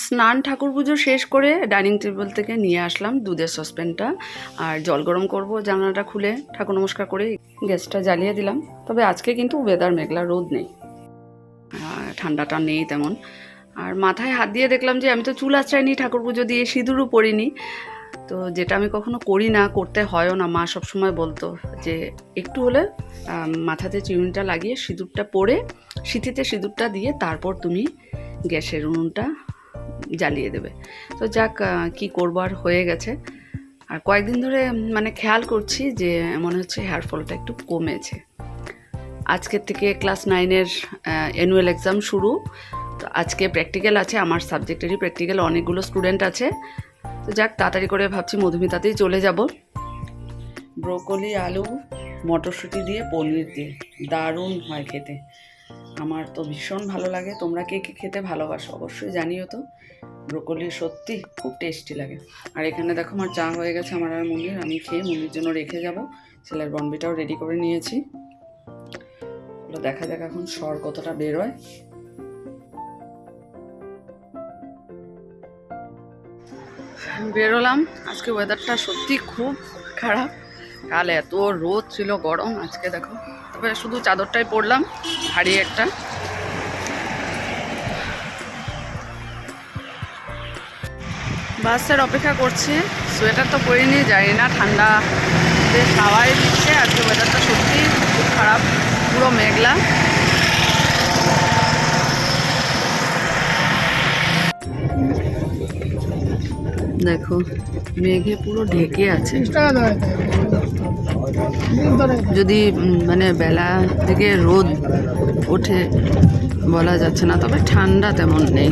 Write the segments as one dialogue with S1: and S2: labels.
S1: স্নান ঠাকুর পুজো শেষ করে ডাইনিং টেবিল থেকে নিয়ে আসলাম দুধের সসপ্যানটা আর জল গরম করব। জানালাটা খুলে ঠাকুর নমস্কার করে গ্যাসটা জ্বালিয়ে দিলাম। তবে আজকে কিন্তু ওয়েদার মেঘলা, রোদ নেই, ঠান্ডাটা নেই তেমন। আর মাথায় হাত দিয়ে দেখলাম যে আমি তো চুল আঁচড়াইনি, ঠাকুর পুজো দিয়ে সিঁদুরও পরিনি। তো যেটা আমি কখনো করি না, করতে হয়ও না। মা সবসময় বলতো যে একটু হলে মাথাতে চিরুনিটা লাগিয়ে সিঁদুরটা পরে, সিঁথিতে সিঁদুরটা দিয়ে তারপর তুমি গ্যাসের উনুনটা জ্বালিয়ে দেবে। তো যাক, কি করবো, আর হয়ে গেছে। আর কয়েকদিন ধরে মানে খেয়াল করছি যে মনে হচ্ছে হেয়ার ফলটা একটু কমেছে। আজকের থেকে ক্লাস 9-এর অ্যানুয়াল এক্সাম শুরু। তো আজকে প্র্যাকটিক্যাল আছে, আমার সাবজেক্টেরই প্র্যাকটিক্যাল, অনেকগুলো স্টুডেন্ট আছে। তো যাক, তাড়াতাড়ি করে ভাবছি মধুমিতাতেই চলে যাব। ব্রোকলি, আলু, মটরশুঁটি দিয়ে পনির দিয়ে দারুণ হয় খেতে। আমার তো ভীষণ ভালো লাগে। তোমরা কে কে খেতে ভালোবাসো অবশ্যই জানিও তো। ব্রোকলি সত্যি খুব টেস্টি লাগে। আর এখানে দেখো আমার চা হয়ে গেছে। আমার আর মুনির, আমি খেয়ে মুনির জন্য রেখে যাব। ছেলের বনবিটাও রেডি করে নিয়েছি। দেখা যাক এখন স্বর কতটা বেরোয়। বেরোলাম। আজকে ওয়েদারটা সত্যি খুব খারাপ। কাল এত রোদ ছিল, গরম। আজকে দেখো, তবে শুধু চাদরটাই পরলাম, ভারী একটা। বাসের অপেক্ষা করছি। সোয়েটার তো পরিনি, জানি না ঠান্ডা বেশ হাওয়াই দিচ্ছে। আজকে ওয়েদারটা সত্যি খুব খারাপ, পুরো মেঘলা। দেখো মেঘে পুরো ঢেকে আছে। যদি মানে বেলা থেকে রোদ ওঠে বলা যাচ্ছে না, তবে ঠান্ডা তেমন নেই,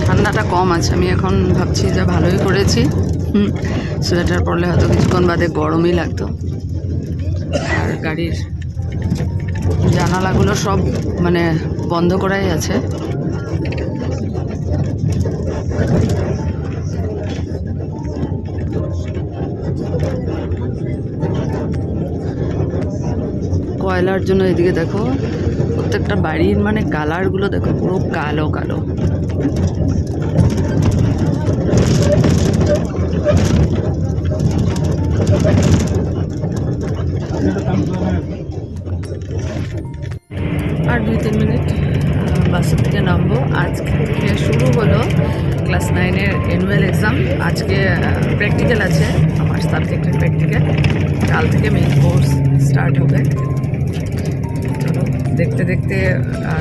S1: ঠান্ডাটা কম আছে। আমি এখন ভাবছি যে ভালোই করেছি, সোয়েটার পরলে হয়তো কিছুক্ষণ বাদে গরমই লাগতো। আর গাড়ির জানালাগুলো সব মানে বন্ধ করাই আছে। কয়লার জন্য এদিকে দেখো প্রত্যেকটা বাড়ির মানে কালারগুলো দেখো পুরো কালো কালো। আর 2-3 মিনিট বাসের থেকে নামবো। আজকে থেকে শুরু হলো ক্লাস 9-এর অ্যানুয়াল এক্সাম। আজকে প্র্যাকটিক্যাল আছে, আমার সাবজেক্টের প্র্যাকটিক্যাল। কাল থেকে মেইন কোর্স স্টার্ট হবে। চলো দেখতে দেখতে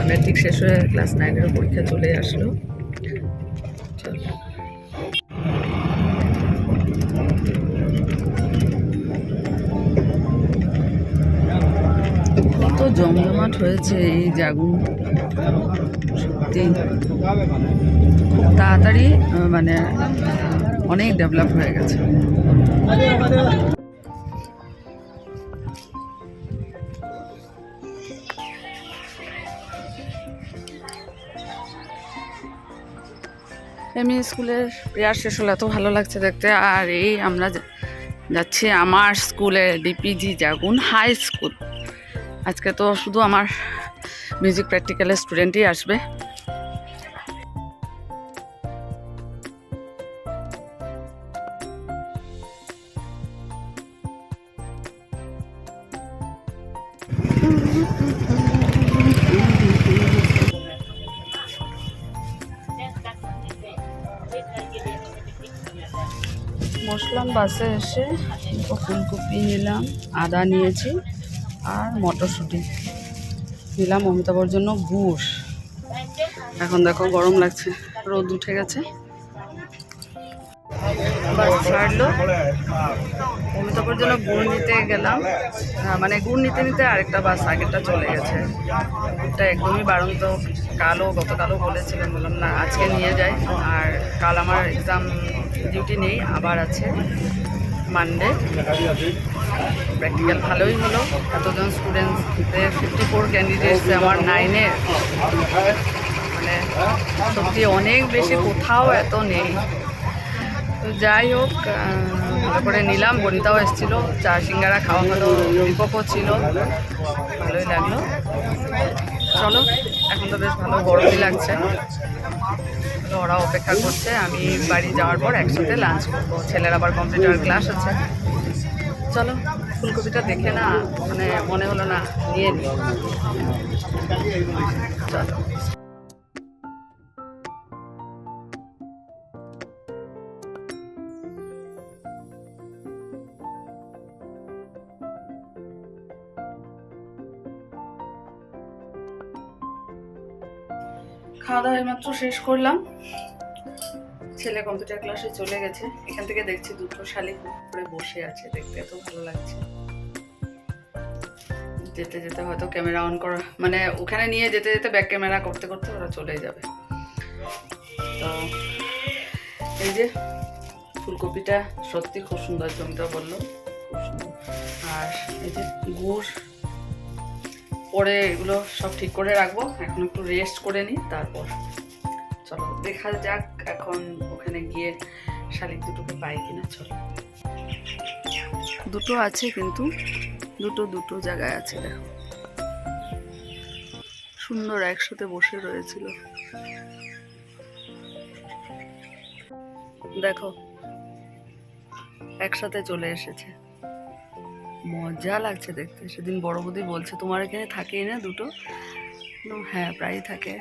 S1: ম্যাট্রিক শেষ হয়ে ক্লাস 9-এরও পরীক্ষা চলে আসলো। চলো, কত জমজমাট হয়েছে এই জাগুন। সত্যি খুব তাড়াতাড়ি মানে অনেক ডেভেলপ হয়ে গেছে। এমনি স্কুলের প্রেয়ার শেষ হলে এত ভালো লাগছে দেখতে। আর এই আমরা যাচ্ছি আমার স্কুলে, ডিপিজি জাগুন হাই স্কুল। আজকে তো শুধু আমার মিউজিক প্র্যাকটিক্যালের স্টুডেন্টই আসবে। বসলাম বাসে এসে, ফুলকপি নিলাম, আদা নিয়েছি আর মটরশুঁটি নিলাম। অমিতাভর জন্য গুড়। এখন দেখো গরম লাগছে, রোদ উঠে গেছে। বাস ছাড়লো, অমিতাভর জন্য গুড় নিতে গেলাম। মানে গুড় নিতে নিতে আরেকটা বাস আগেরটা চলে গেছে। গুড়টা একদমই বাড়ন্ত, কালও গতকালও বলেছিলেন, বললাম না আজকে নিয়ে যাই। আর কাল আমার এক্সাম ডিউটি নেই, আবার আছে মানডে। প্র্যাকটিক্যাল ভালোই হলো। এতজন স্টুডেন্টসদের 54 ক্যান্ডিডেটস আমার 9-এর, মানে সত্যি অনেক বেশি, কোথাও এত নেই। তো যাই হোক, ভালো করে নিলাম। বনিতাও এসেছিলো, চা সিঙ্গারা খাওয়া হলো, দীপকও ছিল, ভালোই লাগলো। চলো, এখন তো বেশ ভালো গরমই লাগছে। ওরা অপেক্ষা করছে, আমি বাড়ি যাওয়ার পর একসাথে লাঞ্চ করবো। ছেলের আবার কম্পিউটার ক্লাস আছে। চলো, ফুলকপিটা দেখে না মানে মনে হলো না নিয়ে নিই। চলো। খাওয়া দাওয়া মাত্র শেষ করলাম, ছেলে কম্পিউটার ক্লাসে চলে গেছে। এখান থেকে দেখছি দুটো শালিক করে বসে আছে, দেখতে এত ভালো লাগছে। যেতে যেতে হয়তো ক্যামেরা অন করা মানে ওখানে নিয়ে যেতে যেতে ব্যাক ক্যামেরা করতে করতে ওরা চলে যাবে। তো এই যে ফুলকপিটা সত্যি খুব সুন্দর, জমিটা বললো খুব সুন্দর। আর এই যে গুড় পরে এগুলো সব ঠিক করে রাখবো, এখন একটু রেস্ট করে নিই, তারপর চলো দেখা যাক এখন ওখানে গিয়ে শালিক দুটোকে পাই কিনা। চলো, দুটো আছে কিন্তু দুটো জায়গায় আছে। দেখো সুন্দর একসাথে বসে রয়েছিল। দেখো একসাথে চলে এসেছে, মজা লাগছে দেখতে। সেদিন বড় বৌদি বলছে তোমার এখানে থাকেই না দুটো? হ্যাঁ প্রায়ই থাকে,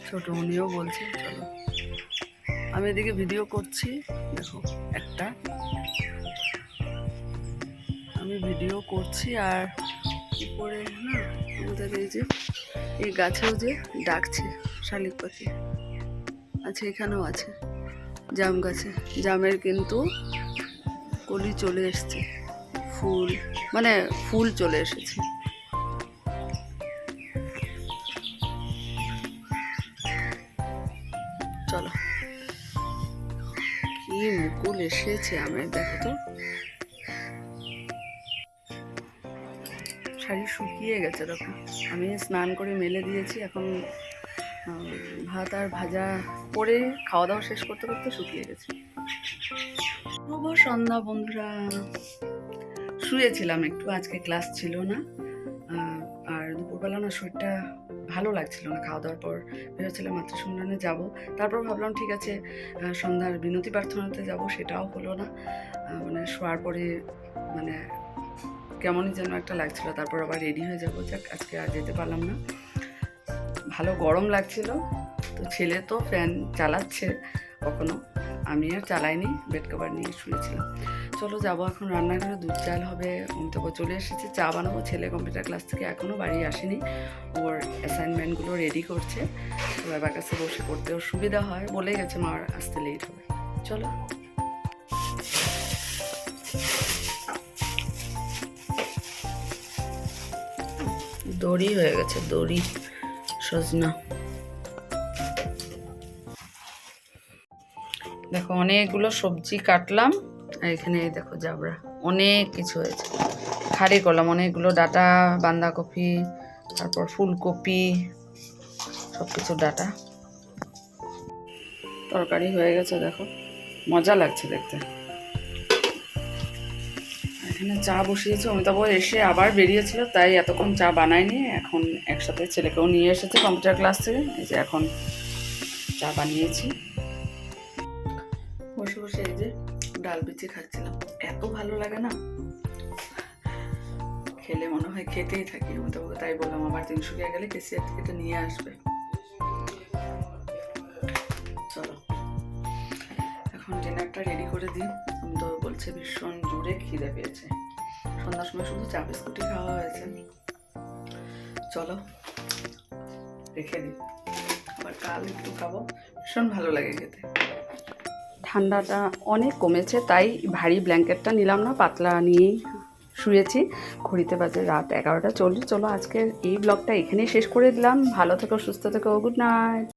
S1: ছোট উনিও বলছে। চলো, আমি এদিকে ভিডিও করছি। দেখো একটা আমি ভিডিও করছি, আর উপরে না আমাদের এই যে এই গাছেও যে ডাকছে শালিক পাখি আছে, এখানেও আছে জাম গাছে। জামের কিন্তু কলি চলে এসছে, ফুল মানে ফুল চলে এসেছে। চলো, কি মুকুল এসেছে আমের, দেখো তো। শাড়ি শুকিয়ে গেছে, দেখো আমি স্নান করে মেলে দিয়েছি। এখন ভাত আর ভাজা করে খাওয়া দাওয়া শেষ করতে করতে শুকিয়ে গেছে। শুভ সন্ধ্যা বন্ধুরা, শুয়েছিলাম একটু, আজকে ক্লাস ছিল না। আর দুপুরবেলা না শরীরটা ভালো লাগছিল না, খাওয়া দাওয়ার পর ভেবেছিলাম মাতৃসম্মানে যাব। তারপর ভাবলাম ঠিক আছে সন্ধ্যার বিনতি প্রার্থনাতে যাব, সেটাও হলো না। মানে শোয়ার পরে মানে কেমনই যেন একটা লাগছিল। তারপর আবার রেডি হয়ে যাবো, যাক আজকে আর যেতে পারলাম না, ভালো গরম লাগছিল। তো ছেলে তো ফ্যান চালাচ্ছে কখনো, আমি আর চালাইনি, বেড কভার নিয়ে শুয়েছিলাম। চলো যাবো এখন রান্নাঘরে, দুধ চাল হবে। তো চলে এসেছে, চা বানাবো। ছেলে কম্পিউটার ক্লাস থেকে এখনও বাড়ি আসেনি, ওর অ্যাসাইনমেন্টগুলো রেডি করছে। তো বাবার কাছে বসে করতে ওর সুবিধা হয়, বলে গেছে মার আসতে লেট হবে। চলো, দড়ি হয়ে গেছে, দড়ি সজনা। দেখো অনেকগুলো সবজি কাটলাম, আর এখানে দেখো জাবরা অনেক কিছু হয়েছে। খাড়ি করলাম অনেকগুলো, ডাটা, বাঁধাকপি, তারপর ফুলকপি, সব কিছু ডাটা। তরকারি হয়ে গেছে, দেখো মজা লাগছে দেখতে। এখানে চা বসিয়েছে, অমিতাভ এসে আবার বেরিয়েছিল, তাই এতক্ষণ চা বানায়নি। এখন একসাথে ছেলেকেও নিয়ে এসেছে কম্পিউটার ক্লাস থেকে, এই যে এখন চা বানিয়েছি। বসে বসে এই যে ডাল বিচি খাচ্ছিলাম, এত ভালো লাগে না, খেলে মনে হয় খেতেই থাকি। অমিতাভ তাই বললাম আবার তিনশুকিয়া গেলে কেসিয়ার থেকে নিয়ে আসবে। চলো এখন ডিনারটা রেডি করে দিই। অমিতাভ বলছে ভীষণ জোরে খিদে পেয়েছে, সন্ধ্যার সময় শুধু চা বিস্কুটই খাওয়া হয়েছে। চলো রেখে দিই, আবার কাল একটু খাবো, ভীষণ ভালো লাগে খেতে। ঠান্ডাটা অনেক কমেছে, তাই ভারী ব্ল্যাঙ্কেটটা নিলাম না, পাতলা নিয়েই শুয়েছি। ঘড়িতে বাজে রাত 11:40। চলো আজকের এই ব্লগটা এখানেই শেষ করে দিলাম। ভালো থেকো, সুস্থ থেকো, গুড নাইট।